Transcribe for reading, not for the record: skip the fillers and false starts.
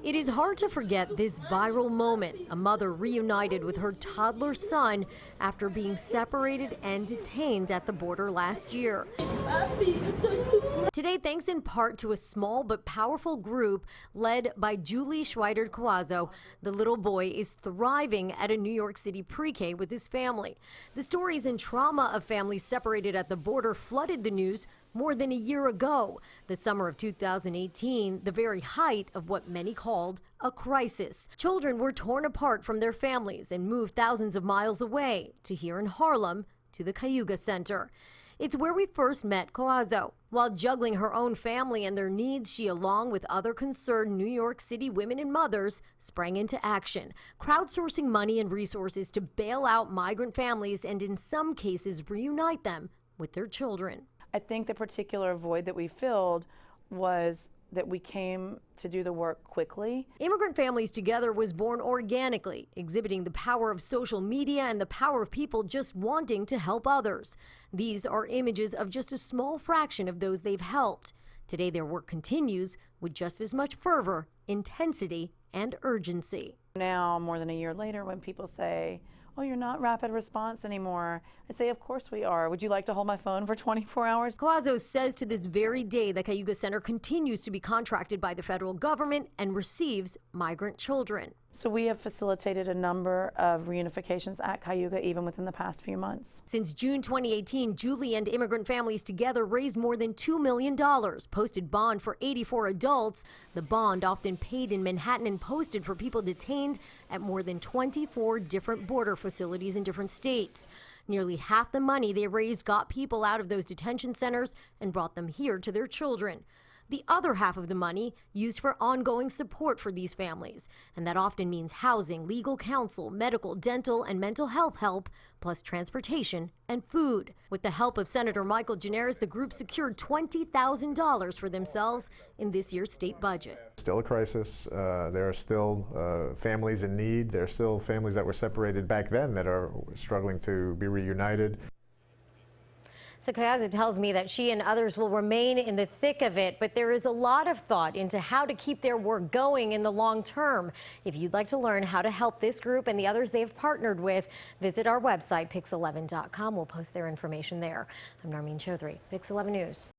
It is hard to forget this viral moment, a mother reunited with her toddler son after being separated and detained at the border last year. Today, thanks in part to a small but powerful group led by Julie Schweidert-Coazo, the little boy is thriving at a New York City pre-K with his family. The stories and trauma of families separated at the border flooded the news more than a year ago, the summer of 2018, the very height of what many called a crisis. Children were torn apart from their families and moved thousands of miles away to here in Harlem to the Cayuga Center. It's where we first met Coazo. While juggling her own family and their needs, she, along with other concerned New York City women and mothers, sprang into action, crowdsourcing money and resources to bail out migrant families and, in some cases, reunite them with their children. I think the particular void that we filled was that we came to do the work quickly. Immigrant Families Together was born organically, exhibiting the power of social media and the power of people just wanting to help others. These are images of just a small fraction of those they've helped. Today, their work continues with just as much fervor, intensity, and urgency. Now, more than a year later, when people say, "Oh, you're not rapid response anymore," I say, "Of course we are. Would you like to hold my phone for 24 hours? Coazo says to this very day the Cayuga Center continues to be contracted by the federal government and receives migrant children. So we have facilitated a number of reunifications at Cayuga even within the past few months. Since June 2018, Julie and Immigrant Families Together raised more than $2 million, posted bond for 84 adults. The bond, often paid in Manhattan and posted for people detained at more than 24 different border facilities in different states. Nearly half the money they raised got people out of those detention centers and brought them here to their children. The other half of the money used for ongoing support for these families, and that often means housing, legal counsel, medical, dental, and mental health help, plus transportation and food. With the help of Senator Michael Gineris, the group secured $20,000 for themselves in this year's state budget. Still a crisis. There are still families in need. There are still families that were separated back then that are struggling to be reunited. So Coazo tells me that she and others will remain in the thick of it, but there is a lot of thought into how to keep their work going in the long term. If you'd like to learn how to help this group and the others they have partnered with, visit our website, pix11.com. We'll post their information there. I'm Narmeen Chaudhry, Pix 11 News.